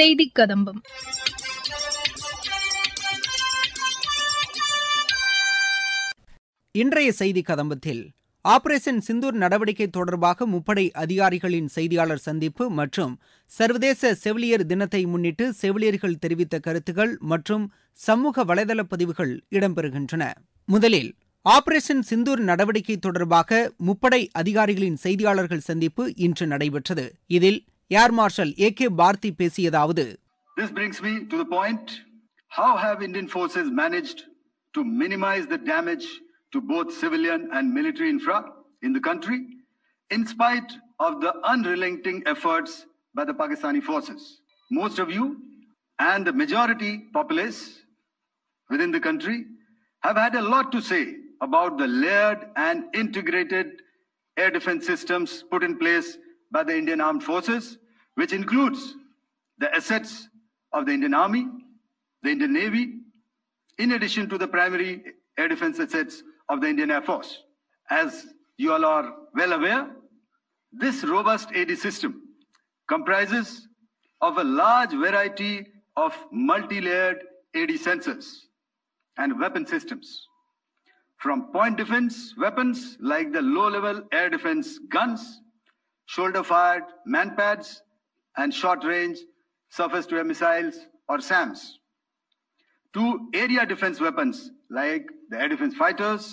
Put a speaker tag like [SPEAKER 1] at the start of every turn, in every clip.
[SPEAKER 1] செய்தி கதம்பம்.
[SPEAKER 2] இன்றைய செய்தி கதம்பத்தில் ஆபரேஷன் சிந்தூர் நடவடிக்கை தொடர்பாக முப்படை அதிகாரிகளின் செய்தியாளர் சந்திப்பு மற்றும் சர்வதேச செவிலியர் தினத்தை முன்னிட்டு செவிலியர்கள் தெரிவித்த கருத்துக்கள் மற்றும் சமூக வலைதள பதிவுகள் இடம்பெறுகின்றன. முதலில் ஆபரேஷன் சிந்தூர் நடவடிக்கை தொடர்பாக முப்படை அதிகாரிகளின் செய்தியாளர்கள் சந்திப்பு இன்று நடைபெற்றது. இதில் ஏர் மார்ஷல் A.K. Bharti பேசியதாவது:
[SPEAKER 3] This brings me to the point. How have Indian forces managed to minimize the damage to both civilian and military infra in the country, in spite of the unrelenting efforts by the Pakistani forces? Most of you and the majority populace within the country have had a lot to say about the layered and integrated air defense systems put in place by the Indian Armed Forces, which includes the assets of the Indian Army, the Indian Navy, in addition to the primary air defense assets of the Indian Air Force. As you all are well aware, this robust AD system comprises of a large variety of multi-layered AD sensors and weapon systems. From point defense weapons like the low-level air defense guns, shoulder-fired manpads, and short-range surface-to-air missiles or SAMs, to area defense weapons like the air defense fighters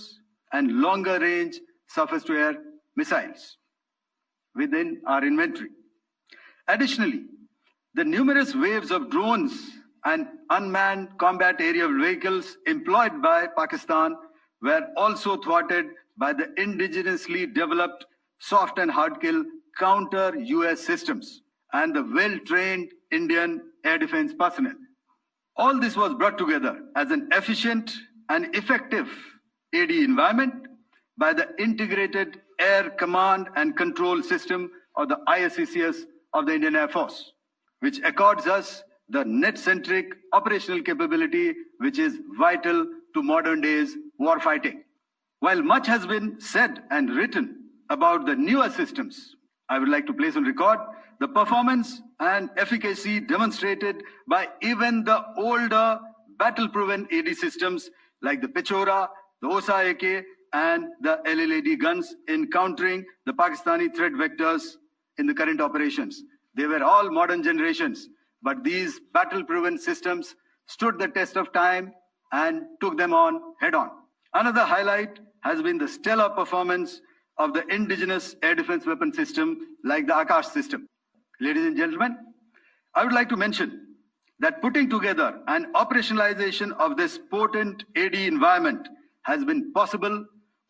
[SPEAKER 3] and longer-range surface-to-air missiles within our inventory. Additionally, the numerous waves of drones and unmanned combat aerial vehicles employed by Pakistan were also thwarted by the indigenously developed soft and hard kill counter-US systems and the well-trained Indian air defense personnel. All this was brought together as an efficient and effective AD environment by the Integrated Air Command and Control System, or the ISCCS of the Indian Air Force, which accords us the net-centric operational capability which is vital to modern days war fighting. While much has been said and written about the newer systems, I would like to place on record the performance and efficacy demonstrated by even the older battle-proven AD systems like the Pechora, the Osa AK, and the LLAD guns in countering the Pakistani threat vectors in the current operations. They were all modern generations, but these battle-proven systems stood the test of time and took them on head-on. Another highlight has been the stellar performance of the indigenous air defense weapon system like the Akash system. Ladies and gentlemen, I would like to mention that putting together an operationalization of this potent AD environment has been possible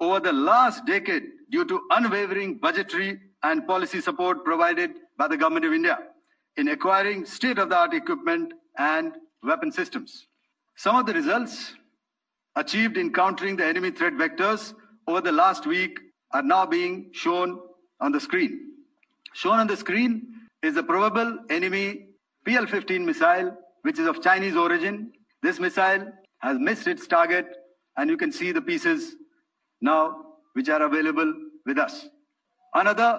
[SPEAKER 3] over the last decade due to unwavering budgetary and policy support provided by the Government of India in acquiring state-of-the-art equipment and weapon systems. Some of the results achieved in countering the enemy threat vectors over the last week are now being shown on the screen. Shown on the screen is the probable enemy PL-15 missile, which is of Chinese origin. This missile has missed its target, and you can see the pieces now which are available with us. Another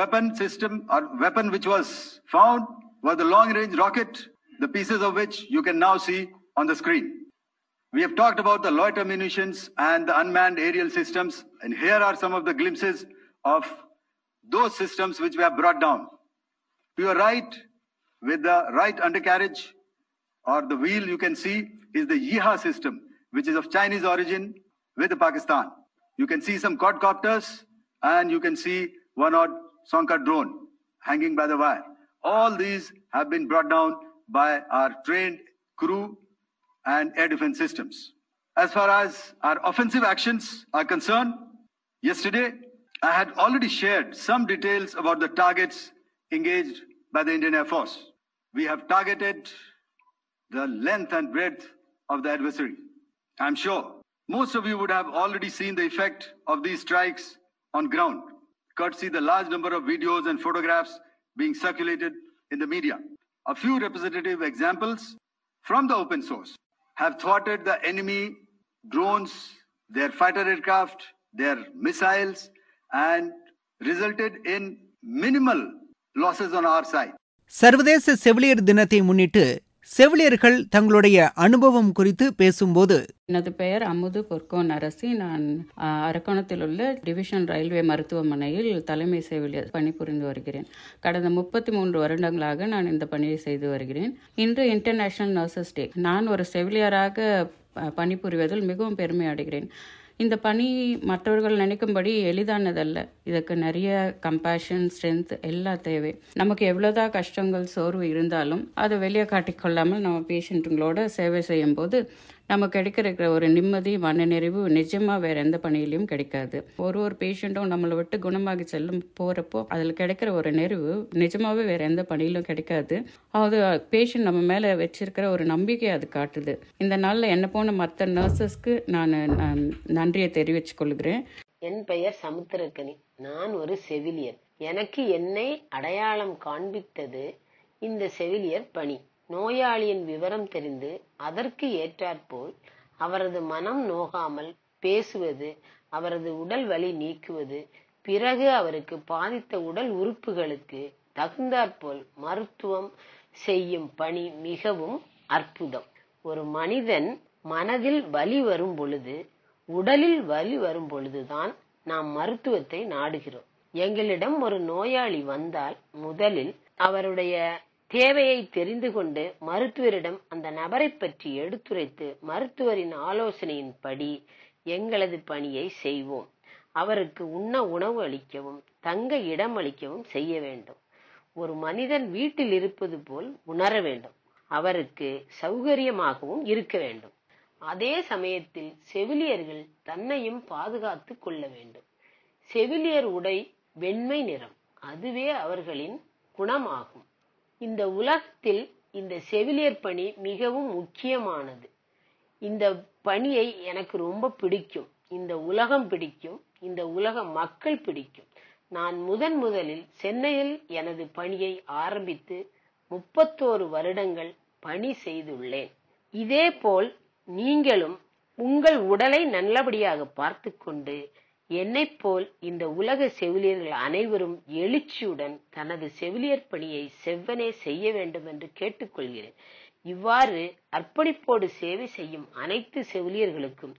[SPEAKER 3] weapon system or weapon which was found was the long-range rocket, the pieces of which you can now see on the screen. We have talked about the loiter munitions and the unmanned aerial systems, and here are some of the glimpses of those systems which we have brought down. To your right, with the right undercarriage or the wheel, you can see is the Yeeha system, which is of Chinese origin with Pakistan. You can see some quadcopters, and you can see one odd Sonka drone hanging by the wire. All these have been brought down by our trained crew and air defense systems. As far as our offensive actions are concerned, yesterday I had already shared some details about the targets engaged by the Indian Air Force. We have targeted the length and breadth of the adversary. I'm sure most of you would have already seen the effect of these strikes on ground, courtesy the large number of videos and photographs being circulated in the media. A few representative examples from the open source have thwarted the enemy drones, their fighter aircraft, their missiles, and resulted in minimal losses on our side.
[SPEAKER 2] சர்வதேச செவிலியர் தினத்தை முன்னிட்டு செவிலியர்கள் தங்களுடைய அனுபவம் குறித்து பேசும்போது,
[SPEAKER 1] எனது பெயர் அமுது பொற்கோன் அரசி. நான் அரக்கோணத்தில் உள்ள டிவிஷன் ரயில்வே மருத்துவமனையில் தலைமை செவிலியர் பணிபுரிந்து வருகிறேன். கடந்த 33 வருடங்களாக நான் இந்த பணியை செய்து வருகிறேன். இன்று இன்டர்நேஷனல் நர்சஸ் டே. நான் ஒரு செவிலியராக பணிபுரிவதில் மிகவும் பெருமை அடைகிறேன். இந்த பணி மற்றவர்கள் நினைக்கும்படி எளிதானதல்ல. இதுக்கு நிறைய கம்பேஷன், ஸ்ட்ரென்த் எல்லாம் தேவை. நமக்கு எவ்வளோதான் கஷ்டங்கள், சோர்வு இருந்தாலும் அதை வெளியே காட்டிக்கொள்ளாமல் நம்ம பேஷண்ட்டுங்களோட சேவை செய்யும் போது நமக்கு கிடைக்கிற ஒரு நிம்மதி, மனநிறைவு நிஜமாக வேறு எந்த பணியிலையும் கிடைக்காது. ஒரு பேஷண்ட்டும் நம்மளை விட்டு குணமாகி செல்லும் போகிறப்போ அதில் கிடைக்கிற ஒரு நிறைவு நிஜமாகவே வேறு எந்த பணியிலும் கிடைக்காது. அது பேஷண்ட் நம்ம மேலே வச்சிருக்கிற ஒரு நம்பிக்கை அது காட்டுது. இந்த நாளில் என்ன போன மற்ற நர்சஸ்க்கு நான் நன்றியை தெரிவித்துக் கொள்கிறேன்.
[SPEAKER 4] என் பெயர் சமுத்திரக்கனி. நான் ஒரு செவிலியர். எனக்கு என்னை அடையாளம் காண்பித்தது இந்த செவிலியர் பணி. நோயாளியின் விவரம் தெரிந்து அதற்கு ஏற்றாற்போல் அவரது மனம் நோகாமல் பேசுவது, அவரது உடல் வலி நீக்குவது, பிறகு அவருக்கு பாதித்த உடல் உறுப்புகளுக்கு தகுந்தாற்போல் மருத்துவம் செய்யும் பணி மிகவும் அற்புதம். ஒரு மனிதன் மனதில் வலி வரும் பொழுது, உடலில் வலி வரும் பொழுதுதான் நாம் மருத்துவத்தை நாடுகிறோம். எங்களிடம் ஒரு நோயாளி வந்தால் முதலில் அவருடைய தேவையை தெரிந்து கொண்டு மருத்துவரிடம் அந்த நபரை பற்றி எடுத்துரைத்து மருத்துவரின் ஆலோசனையின்படி எங்களது பணியை செய்வோம். அவருக்கு உண்ண உணவு அளிக்கவும் தங்க இடம் அளிக்கவும் செய்ய வேண்டும். ஒரு மனிதன் வீட்டில் இருப்பது போல் உணர வேண்டும். அவருக்கு சௌகரியமாகவும் இருக்க வேண்டும். அதே சமயத்தில் செவிலியர்கள் தன்னையும் பாதுகாத்து கொள்ள வேண்டும். செவிலியர் உடை வெண்மை நிறம், அதுவே அவர்களின் குணமாகும். இந்த உலகத்தில் இந்த செவிலியர் பணி மிகவும் முக்கியமானது. இந்த பணியை எனக்கு ரொம்ப பிடிக்கும். இந்த உலகம் பிடிக்கும். இந்த உலக மக்கள் பிடிக்கும். நான் முதலில் சென்னையில் எனது பணியை ஆரம்பித்து 31 வருடங்கள் பணி செய்துள்ளேன். இதேபோல் நீங்களும் உங்கள் உடலை நல்லபடியாக பார்த்து கொண்டு என்னைப் போல் இந்த உலக செவிலியர்கள் அனைவரும் எழுச்சியுடன் தனது செவிலியர் பணியை செவ்வனே செய்ய வேண்டும் என்று கேட்டுக்கொள்கிறேன். இவ்வாறு அர்ப்பணிப்போடு சேவை செய்யும் அனைத்து செவிலியர்களுக்கும்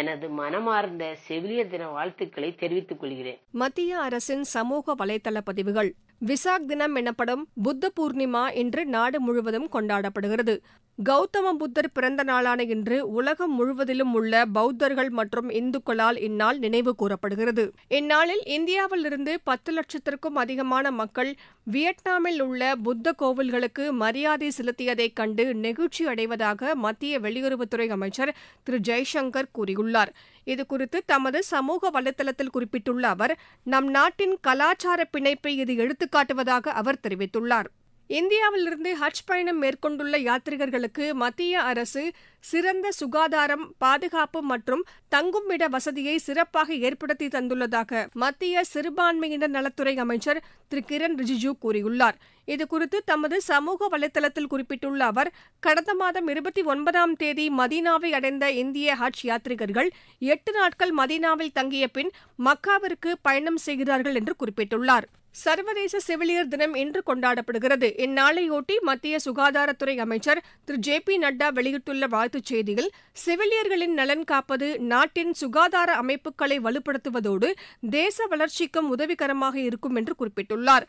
[SPEAKER 4] எனது மனமார்ந்த செவிலியர் தின வாழ்த்துக்களை தெரிவித்துக் கொள்கிறேன்.
[SPEAKER 5] மத்திய அரசின் சமூக வலைதள பதிவுகள். விசாக் தினம் எனப்படும் புத்த பூர்ணிமா இன்று நாடு முழுவதும் கொண்டாடப்படுகிறது. கௌதம புத்தர் பிறந்த நாளான இன்று உலகம் முழுவதிலும் உள்ள பௌத்தர்கள் மற்றும் இந்துக்களால் இந்நாள் நினைவு கூறப்படுகிறது. இந்நாளில் இந்தியாவிலிருந்து 10 லட்சத்திற்கும் அதிகமான மக்கள் வியட்நாமில் உள்ள புத்த கோவில்களுக்கு மரியாதை செலுத்தியதைக் கண்டு நெகிழ்ச்சி அடைவதாக மத்திய வெளியுறவுத்துறை அமைச்சர் திரு ஜெய்சங்கர் கூறியுள்ளார். இதுகுறித்து தமது சமூக வலைதளத்தில் குறிப்பிட்டுள்ள அவர், நம் நாட்டின் கலாச்சார பிணைப்பை இது எடுத்துக்காட்டுவதாக அவர் தெரிவித்துள்ளார். இந்தியாவிலிருந்து ஹஜ் பயணம் மேற்கொண்டுள்ள யாத்ரிகர்களுக்கு மத்திய அரசு சிறந்த சுகாதாரம், பாதுகாப்பு மற்றும் தங்குமிட வசதியை சிறப்பாக ஏற்படுத்தி தந்துள்ளதாக மத்திய சிறுபான்மையினர் நலத்துறை அமைச்சர் திரு கிரண் ரிஜிஜூ கூறியுள்ளார். இதுகுறித்து தமது சமூக வலைதளத்தில் குறிப்பிட்டுள்ள அவர், கடந்த மாதம் 29ஆம் தேதி மதீனாவை அடைந்த இந்திய ஹஜ் யாத்ரிகர்கள் 8 நாட்கள் மதீனாவில் தங்கிய பின் மக்காவிற்கு பயணம் செய்கிறார்கள் என்று குறிப்பிட்டுள்ளார். சர்வதேச செவிலியர் தினம் இன்று கொண்டாடப்படுகிறது. இந்நாளையொட்டி மத்திய சுகாதாரத்துறை அமைச்சர் திரு ஜே.பி. நட்டா வெளியிட்டுள்ள வாழ்த்துச் செய்தியில், செவிலியர்களின் நலன் காப்பது நாட்டின் சுகாதார அமைப்புகளை வலுப்படுத்துவதோடு தேச வளர்ச்சிக்கும் உதவிகரமாக இருக்கும் என்று குறிப்பிட்டுள்ளார்.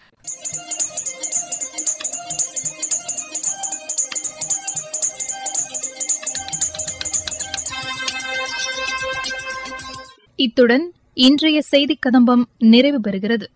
[SPEAKER 6] இத்துடன் இன்றைய செய்திக் கதம்பம் நிறைவு பெறுகிறது.